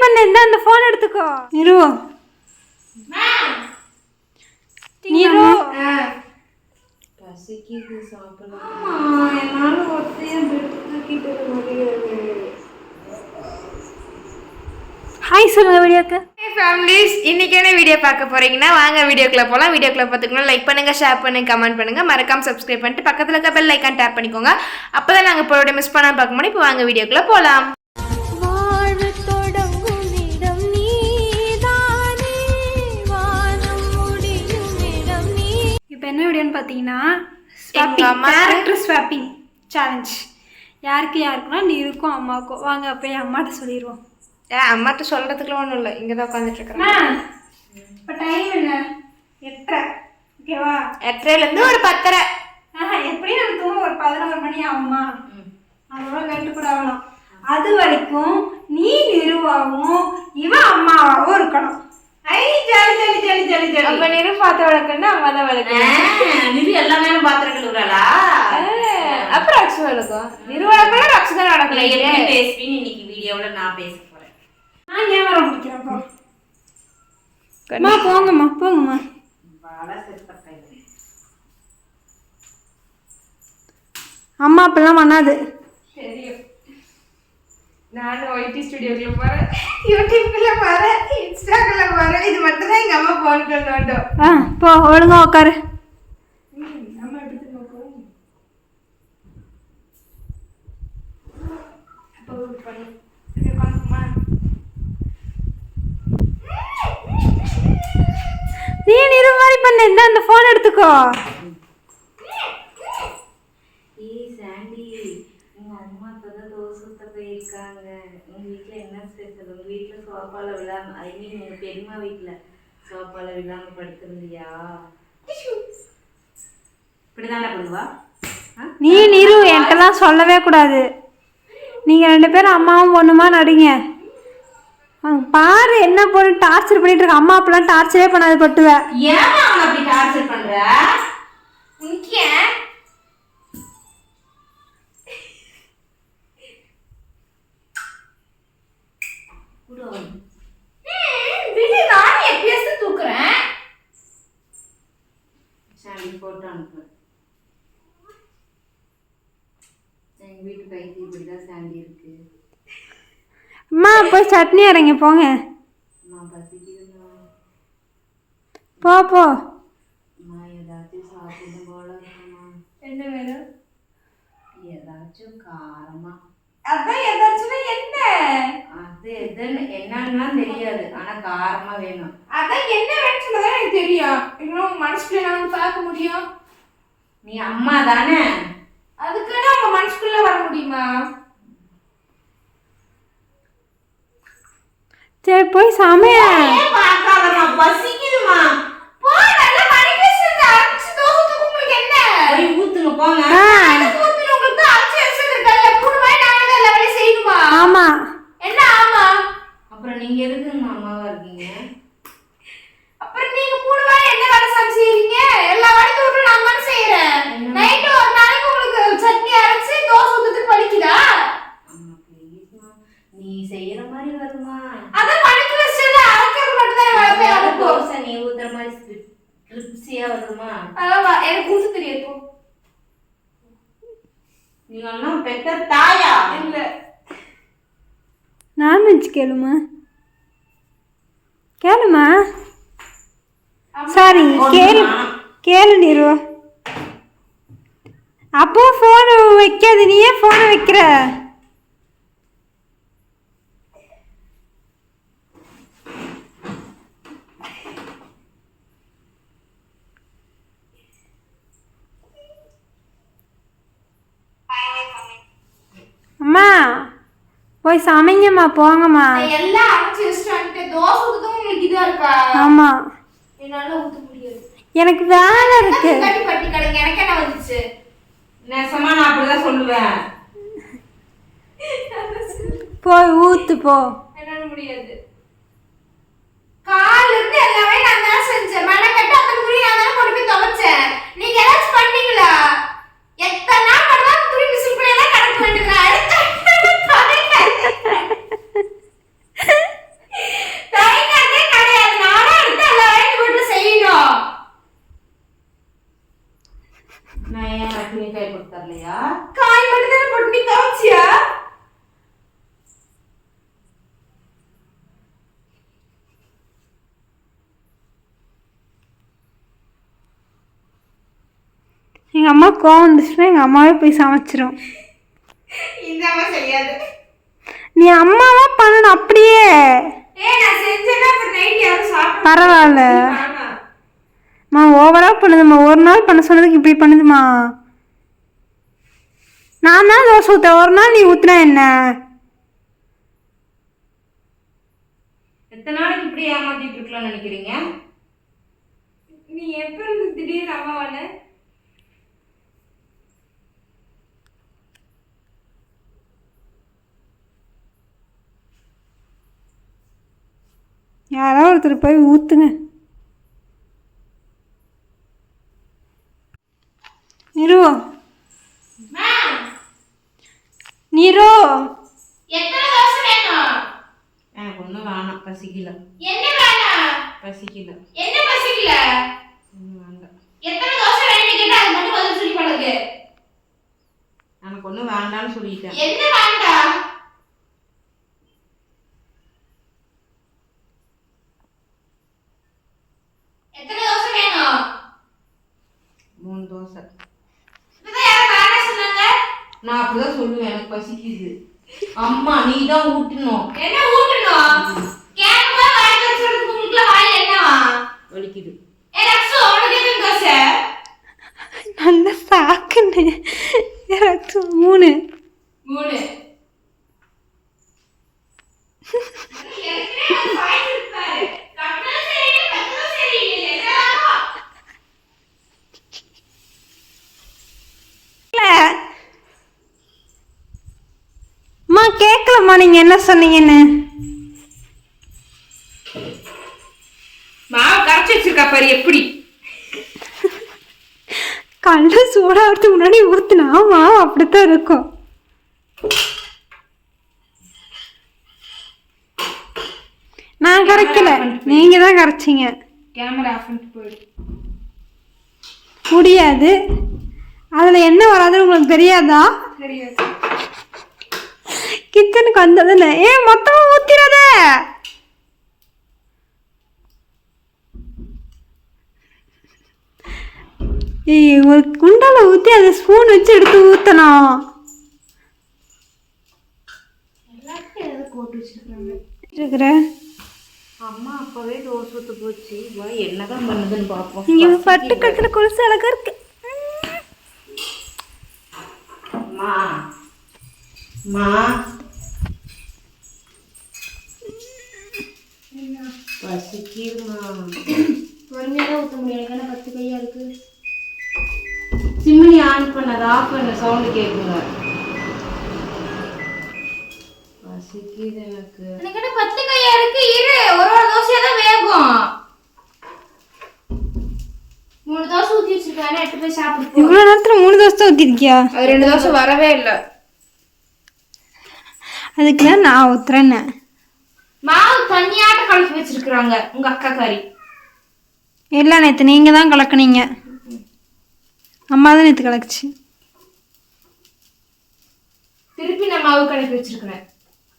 பண்ண இந்த அந்த ஃபோன் எடுத்துக்கோ. நிரு நிரு பசிக்குது சாப்பிடலாம். என்னால ஒத்தையா பெட் தூக்கிட்டு வர முடியாது. ஹாய் சொல்லுங்க வீடியோக்கு. ஹே ஃபேமிலிஸ், இன்னைக்கான வீடியோ பார்க்க போறீங்கன்னா வாங்க வீடியோக்குள்ள போகலாம். வீடியோக்குள்ள பார்த்துக்கணும் லைக் பண்ணுங்க, ஷேர் பண்ணுங்க, கமெண்ட் பண்ணுங்க, மறக்காம சப்ஸ்கிரைப் பண்ணிட்டு பக்கத்துல இருக்க பெல் ஐக்கான் டேப் பண்ணிக்கோங்க. அப்பதான் நாங்க போட மிஸ் பண்ணாம பார்க்க முடியும். இப்போ வாங்க வீடியோக்குள்ள போகலாம். இப்போ என்ன வீடியோன்னு பார்த்தீங்கன்னா கேரக்டர் ஸ்வாப்பிங் சேலஞ்ச். யாருக்குன்னா நீருக்கும் அம்மாவுக்கும். வாங்க அப்போ என் அம்மாட்ட சொல்லிடுவோம். அம்மாட்ட சொல்றதுக்குலாம் ஒன்றும் இல்லை, இங்கே தான் உட்காந்துட்டு இருக்கிறேன். இப்போ டைம் என்ன? 8:30. ஓகேவா? 8:30 ஒரு 10:30. எப்படியும் நம்ம தூங்க ஒரு 11 மணி ஆகுமா? அதோட கண்டு கூட ஆகலாம். அது வரைக்கும் நீ நிருவாவும் இவன் அம்மாவாவும் இருக்கணும். ஐ jolly jolly jolly jolly jolly. அப்ப நிரு பாத்திர வளர்க்கணும், அம்மா தான் வளர்க்கணும். நிரு எல்லா நேரம் பாத்திரம் கழுவுறாளா? அப்புறம் ரக்ஷு வளர்க்கும். நிரு வளர்க்கணும், ரக்ஷு தான் வளர்க்கணும். எப்படி பேசுவீன்னு இன்னைக்கு வீடியோவில் நான் பேச போறேன். நான் ஏன் வர முடிக்கிறேன்? போங்கம்மா போங்கம்மா. அம்மா அப்பெல்லாம் பண்ணாது. தெரியும். நானும் ஒய்டி ஸ்டுடியோக்குள்ள போறேன், யூடியூப்குள்ள போறேன், இன்ஸ்டாக்குள்ள போறேன். இது மட்டும் தான் எங்க அம்மா போன் கொண்டு வந்தோம். போ ஒழுங்கா உட்காரு. அம்மா எப்படி நோக்கும் அப்போ பண்ணு. நீ நிரு மாதிரி பண்ண இந்த அந்த ஃபோன் எடுத்துக்கோ. சாண்டி, உங்க அம்மா இப்பதான் தோசை ஊத்த போயிருக்காங்க. உங்க வீட்டுல என்ன ஸ்பெஷல்? உங்க வீட்டுல சோஃபால விழாம, ஐ மீன் உங்க பெரியம்மா வீட்டுல சோஃபால விழாம படுத்திருந்தியா? இப்படிதானே பண்ணுவா? நீ நிரு என்கிட்டலாம் சொல்லவே கூடாது. நீங்கள் 2 பேரும் அம்மாவும் பொண்ணுமா நடிங்க. பாரு என்ன போட்டு டார்ச்சர் பண்ணிட்டு இருக்க. அம்மா அப்பெல்லாம் டார்ச்சரே பண்ணாது பட்டுவ. ஏன் அவன் அப்படி டார்ச்சர் பண்ற? எங்க வீட்டு கைக்கு இப்படிதான் சாண்டி இருக்கு. அம்மா போய் சட்னி அரைங்க போங்க. போ போ. ஏதாச்சும் சாப்பிடும் போல இருக்குமா? என்ன வேணும்? ஏதாச்சும் காரமா. அதான் ஏதாச்சும் என்ன? அது எதுன்னு என்னன்னா தெரியாது, ஆனா காரமா வேணும். அதான் என்ன வேணும்னு சொன்னதான் எனக்கு தெரியும். இன்னும் மனசுக்குள்ள நான் பார்க்க முடியும். நீ அம்மா தானே, அதுக்குன்னு அவங்க மனசுக்குள்ள வர முடியுமா? சரி போய் சமைய. பார்க்காதம்மா, பசிக்குதுமா. போ, நல்ல மணிக்கு வச்சிருந்த அரைச்சு தோசை உங்களுக்கு என்ன? போய் ஊத்துங்க போங்க. ஊத்துன உங்களுக்கு அரைச்சு வச்சிருக்கல 3 வாய் நாங்க தான் எல்லா வேலையும் செய்யணுமா? ஆமா. என்ன ஆமா? அப்புறம் நீங்க எதுக்குங்க அம்மாவா இருக்கீங்க? அப்புறம் நீங்க 3 வாய் என்ன வேலை செய்றீங்க? எல்லா வேலையும் விட்டு நான் தான் செய்றேன். நைட் ஒரு நாளைக்கு உங்களுக்கு சட்னி அரைச்சு தோசை ஊத்துறதுக்கு படிக்குதா? அம்மா ப்ளீஸ்மா, நீ செய்யற மாதிரி வருமா? அத மணிக்கு வச்சிருந்த அரைக்கிறது மட்டும் தான் வேலை இருக்கும். தோசை நீ ஊத்துற மாதிரி கிரிப்ஸியா வருமா? அதான் எனக்கு ஊத்த தெரியாது. போ. நீ எல்லாம் பெத்த தாயா? இல்ல. நான்வெஜ் கேளுமா கேளுமா. சாரி கேளு நிரு. அப்போ ஃபோன் வைக்காது, நீ ஏன் ஃபோனை வைக்கிற? அம்மா போய் சமைங்கம்மா போங்கம்மா. எல்லாம் அரைச்சு வச்சுட்டு வந்துட்டு தோசை ஊத்துறதுக்கு உங்களுக்கு இதா இருக்கா? ஆமா, என்னால ஊத்த முடியாது. எனக்கு வேலை இருக்கு. கட்டி பட்டி கடைங்க எனக்கு என்ன வந்துச்சு? நெசமா நான் அப்படிதான் சொல்லுவேன். போய் ஊத்து போ. என்னால முடியாது. கால்ல இருந்து எல்லாமே நான் தான் செஞ்சேன். மனக்கட்ட அந்த துணி நான் தான் கொண்டு போய் துவைச்சேன். நீங்க ஏதாச்சும் பண்ணீங்களா? எத்தனை நாள் பண்ணா துணி மிஷின் கூட எல்லாம் கடக்க வேண்டியது. எங்கள் அம்மா கோவம் வந்துச்சுன்னா எங்கள் அம்மாவே போய் சமைச்சிரும். இந்த அம்மா செய்யாது. நீ அம்மாவா பண்ணணும் அப்படியே. நான் செஞ்சேன்னா அப்புறம் நைட் யாரும் சாப்பிட பரவாயில்ல மா, ஓவரா பண்ணுதுமா. ஒரு நாள் பண்ண சொன்னதுக்கு இப்படி பண்ணுதுமா. நான் தான் தோசை ஊற்ற, ஒரு நாள் நீ ஊத்துனா என்ன? எத்தனை நாளைக்கு இப்படி ஏமாத்திட்டு இருக்கலாம்னு நினைக்கிறீங்க? நீ எப்ப இருந்து திடீர்னு அம்மாவான? யாரோ ஒருத்தர் போய் ஊற்றுங்க. நிரு நிரு, எத்தனை தோசை வேணும்? எனக்கு ஒன்றும் வேணாம், பசிக்கல. என்ன வேணாம்? பசிக்கல. என்ன பசிக்கல? ஒன்றும் வேண்டாம். எத்தனை தோசை வேணும்னு கேட்டா அது மட்டும் பதில் சொல்லி பழகு. எனக்கு ஒன்றும் வேண்டாம்னு சொல்லிட்டேன். என்ன வேண்டாம்? எத்தனை தோசை வேணும்? 3 தோசை. இப்பதான் யாரும் வேணாம் சொன்னாங்க. நான் அப்படிதான் சொல்லுவேன், எனக்கு பசிக்குது. அம்மா நீ தான் ஊட்டணும். என்ன ஊட்டணும்? கேட்கும்போது வாய் திறந்து சொல்றதுக்கு உங்களுக்குலாம் வாயில என்னவா? வலிக்குது. ரக்ஷு, உனக்கு எத்தனை தோசை? நல்ல சாக்குன்னு. 3 3. ஏற்கனவே ஒரு வாய் இருப்பாரு. கட்டணும் சரியில்லை, கட்டணும் சரியில்லை. என்னவா? அம்மா கேட்கலம்மா நீங்கள் என்ன சொன்னீங்கன்னு. மாவு கரைச்சி வச்சிருக்கா பாரு எப்படி. கல்ல சூடாகிறதுக்கு முன்னாடி ஊற்றுனா மாவு அப்படித்தான் இருக்கும். நான் கரைக்கல, நீங்கள் தான் கரைச்சிங்க. கேமரா ஆஃப் பண்ணிட்டு போயிடு. முடியாது, அதில் என்ன வராதுன்னு உங்களுக்கு தெரியாதா? தெரியாது. கிச்சனுக்கு வந்ததுன்னு மொத்தமாக ஊற்றிடாத. ஒரு குண்டால ஊற்றி அதை ஸ்பூன் வச்சு எடுத்து ஊற்றணும். எல்லாத்தையும் ஏதாவது போட்டு வச்சிருக்காங்க. இருக்கிற அம்மா அப்பவே தோசை ஊற்ற போச்சு. என்னதான் பண்ணுதுன்னு பார்ப்போம். இங்கே பட்டு கட்டில் கொலுசு அழகா இருக்கு. அம்மா அம்மா பசிக்குமா? பொறுமையாக ஊற்ற முடியாது, எனக்கு 10 கையா இருக்கு. சிம்னி ஆன் பண்ணது ஆஃப் பண்ண சவுண்டு கேட்குங்க. பசிக்குது எனக்கு. எனக்கு 10 கையா இருக்கு. இரு, ஒரு தோசையா தான் வேகும். 3 தோசை ஊற்றி வச்சிருக்காரு, 8 பேர் சாப்பிட்டு. இவ்வளோ நேரத்தில் 3 தோசை தான் ஊற்றிருக்கியா? அது 2 தோசை வரவே இல்லை. அதுக்கு தான் நான் ஊற்றுறேன்னு. மாவு தண்ணியாட்ட கலக்கி வச்சிருக்காங்க உங்க அக்கா காரி. இல்லை, நேற்று நீங்கள் தான் கலக்குனீங்க. அம்மா தான் நேற்று கலக்குச்சு. திருப்பி நான் மாவு கலக்கி வச்சிருக்கிறேன்.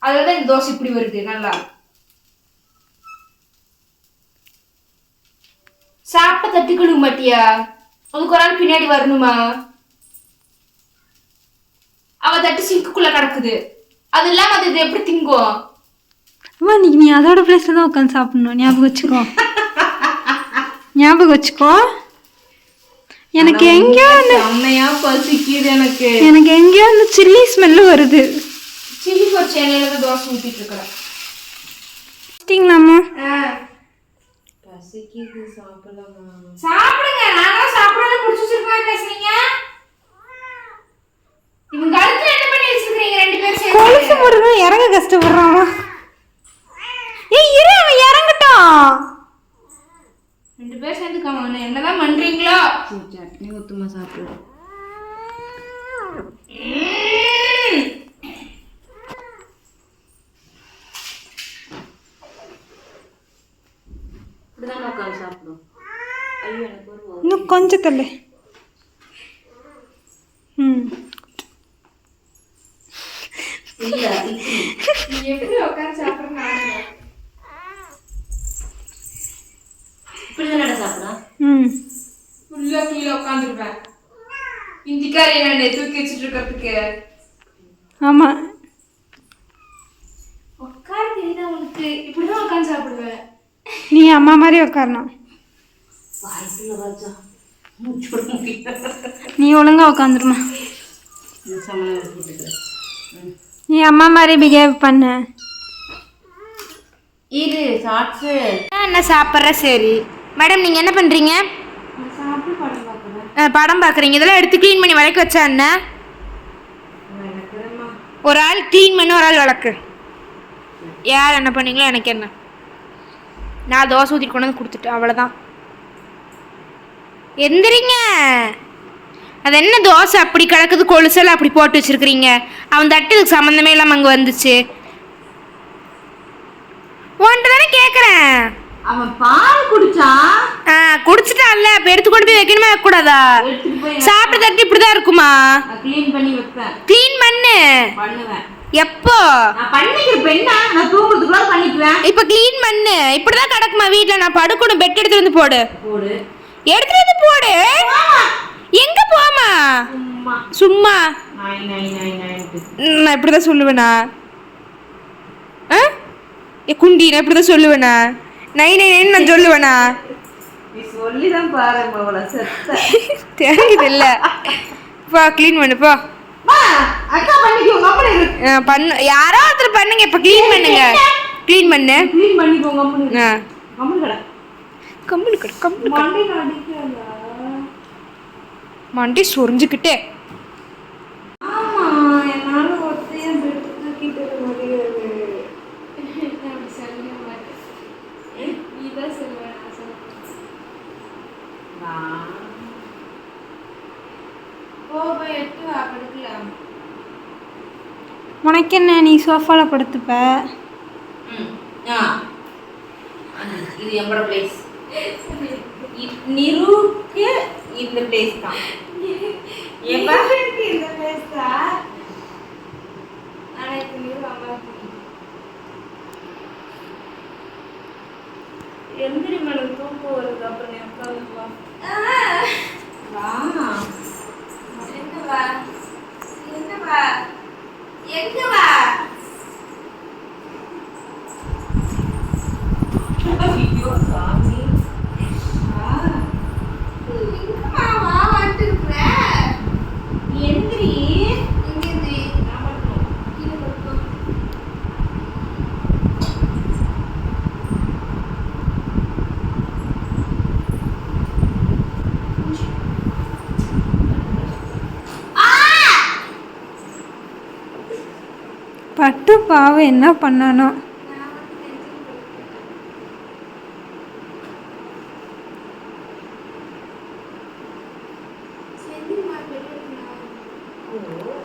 அதோட இந்த தோசை இப்படி வருது. நல்லா சாப்பிட்ட தட்டி கழுவ மாட்டியா? அதுக்கு ஒரு ஆள் பின்னாடி வரணுமா? அவ தட்டு சிங்குக்குள்ள கிடக்குது. அது இல்லாம அது இது எப்படி திங்கும்? அம்மா இன்னைக்கு நீ அதோட பிளேஸ்ல தான் உட்காந்து சாப்பிடணும். ஞாபகம் வச்சுக்கோ, ஞாபகம் வச்சுக்கோ. எனக்கு எங்கேயோ செம்மையா பசிக்குது எனக்கு. எனக்கு எங்கேயோ அந்த சில்லி ஸ்மெல்லு வருது. சில்லி பொரிச்ச எண்ணெயில தான் தோசை ஊத்திட்டு இருக்கிறேன். சாப்பிட்டீங்களாம்மா? பசிக்குது, சாப்பிடலாமா? சாப்பிடுங்க. நாங்களும் சாப்பிடாத புடிச்சு வச்சிருக்கோம் பேசுறீங்க. இவங்க கழுத்துல என்ன பண்ணி வச்சிருக்கீங்க 2 பேரும் சேர்ந்து? கொலுசு போடுறது இறங்க கஷ்டப்படுறான். இரு, அவன் இறங்கட்டும். 2 பேர் சேர்ந்து காம என்னதான் பண்றீங்களோ? சட்னி ஊத்துமா சாப்பிடு. இப்படிதான் உட்காந்து சாப்பிடும். ஐயோ எனக்கு ஒரு இன்னும் கொஞ்சம் தள்ளு. இல்ல நீ எப்படி உட்காந்து சாப்பிடுறேன்னு ஆடுங்க. இப்படிதான் சாப்பிடா. உள்ள கீழே உட்காந்துருப்பேன். பிச்சைக்காரி நான் தூக்கி வச்சுட்டு இருக்கிறதுக்கு. ஆமா உட்கார தெரியுதா உனக்கு? இப்படிதான் உட்காந்து சாப்பிடுவேன். நீ அம்மா மாதிரி உட்காரணும். வாய்ப்புல ராஜா மூச்சு விட முடியல. நீ ஒழுங்கா உட்காந்துருமா. நீ அம்மா மாதிரி பிஹேவ் பண்ண. இது ஷார்ட்ஸு என்ன சாப்பிட்ற? சரி மேடம், நீங்கள் என்ன பண்ணுறீங்க? சாப்பிட்டு படம் பார்க்குறேன். படம் பார்க்குறீங்க. இதெல்லாம் எடுத்து க்ளீன் பண்ணி விளக்க வச்சா என்ன? ஒரு ஆள் க்ளீன் பண்ணி ஒரு ஆள் விளக்கு. யார் என்ன பண்ணீங்களோ எனக்கு என்ன. நான் தோசை ஊற்றி கொண்டு வந்து கொடுத்துட்டேன், அவ்வளோதான். எந்திரிங்க. அது என்ன தோசை அப்படி கிடக்குது, கொலுசெல்லாம் அப்படி போட்டு வச்சுருக்கிறீங்க? அவன் தட்டுக்கு சம்மந்தமே இல்லாமல் அங்கே வந்துச்சு. உன்ட்டு தானே கேட்குறேன். அவன் பால் குடிச்சான். குடிச்சிட்டான்ல, இப்போ எடுத்து கொண்டு போய் வைக்கணுமா வைக்கக்கூடாதா? சாப்பிட்டு தட்டு இப்படி தான் இருக்குமா? க்ளீன் பண்ணி வைப்பேன். க்ளீன் பண்ணு. பண்ணுவேன். எப்போ? நான் பண்ணிக்கிறேன் பெண்ணா, நான் தூங்குறதுக்குள்ள பண்ணிக்குவேன். இப்போ க்ளீன் பண்ணு. இப்படிதான் கிடக்குமா வீட்டில்? நான் படுக்கணும். பெட் எடுத்துட்டு வந்து போடு. போடு. எடுத்துட்டு வந்து போடு. எங்க போமா? சும்மா நான் இப்படிதான் சொல்லுவேனா? குண்டி நான் இப்படிதான் சொல்லுவேனா? நை நை நைன்னு நான் சொல்லுவேனா? நீ சொல்லிதான் பாரு மவள செத்த. தெரியுது இல்ல. போ க்ளீன் பண்ணு போ. அக்கா பண்ணிக்கோங்க. அப்படி பண்ணு. யாரோ ஒருத்தர் பண்ணுங்க. இப்ப க்ளீன் பண்ணுங்க. க்ளீன் பண்ணு. க்ளீன் பண்ணிக்கோங்க. அப்படி கம்முனு கட. கம்முனு கட. கம்முனு கட. மண்டி அடிக்கல. மண்டி சொரிஞ்சுக்கிட்டே. ஆமா, என்னால ஒத்தையா பெட் தூக்கிட்டு வர முடியாது. அப்படி சொல்ல மாட்டேன். நீதான் சொல்லுவேன். நான் சொல்லுவேன். போய் எடுத்து வா, படுக்கலாம். உனக்கு என்ன, நீ சோஃபால படுத்துப்ப. இது என்னோட பிளேஸ். நிருக்கு இந்த பிளேஸ் தான். இந்த பிளேஸ் தான். ஆனா இப்ப நிரு அம்மா எந்திரி மேடம், தூக்கம் வருது. அப்புறம் நீ உட்காந்து வா. எங்க வா? எங்க வா? எங்க வா? ஐயோ சாமி. எங்கம்மா வா வந்துட்டு இருக்கிற? எந்திரி. எங்க எந்திரி? நான் படுக்கணும். கீழே படுக்கணும். பட்டு பாவம் என்ன பண்ணணும்.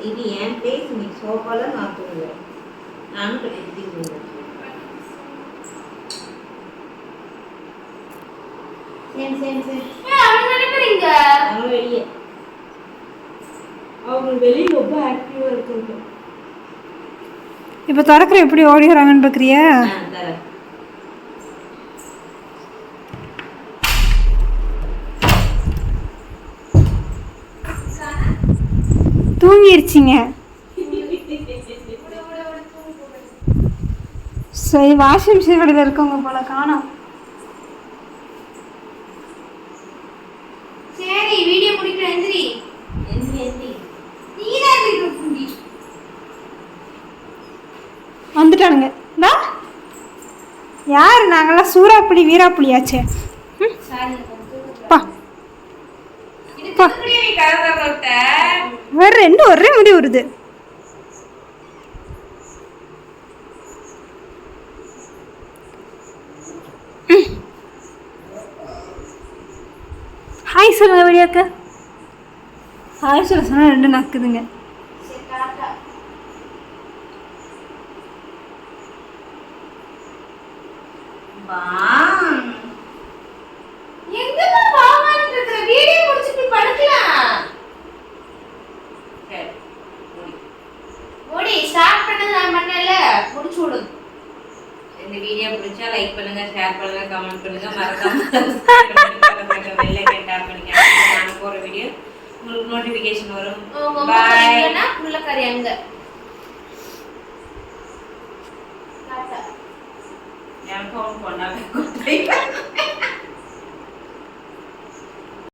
இது என் பிளேஸ். நீ சோஃபால நான் தூங்குவேன். நானும் கட்டி தூங்குவேன். சரி. அவங்க நினைக்கிறீங்க அவங்க வெளியே. அவங்க வெளியே ரொம்ப ஆக்டிவா இருக்காங்க. இப்போ திறக்கிற எப்படி ஓடி வராங்கன்னு பார்க்குறியா? தூங்கிருச்சிங்க. சரி, வாஷிங் மிஷின் கடையில் இருக்கவங்க போல காணோம். சரி வீடியோ முடிக்கிற. எந்திரி. நீதான் எந்திரி. வந்துட்டானுங்க. யார்? நாங்களாம் சூறாப்புலி வீராப்புலியாச்சே. பா வேற ரெண்டு ஒரே முடி வருது. ஹாய் சொல்லுங்க வீடியோக்கு. ஹாய் சொல்ல சொன்னா ரெண்டு நக்குதுங்க. எங்கம்மா பாவான்னு இருக்கிற? வீடியோ முடிச்சுட்டு படுக்கலாம். ஓடி ஸ்டார்ட் பண்ணது நான் பண்ணல. முடிச்சு விடு. இந்த வீடியோ பிடிச்சா லைக் பண்ணுங்க, ஷேர் பண்ணுங்க, கமெண்ட் பண்ணுங்க, மறக்காம சப்ஸ்கிரைப் பண்ணுங்க, பெல் ஐகான் டாப் பண்ணுங்க. நான் போற வீடியோ உங்களுக்கு நோட்டிபிகேஷன் வரும். உங்க அம்மா Bye. இல்லைன்னா புள்ளக்கறி அங்க. எனக்கும் கொண்டாங்க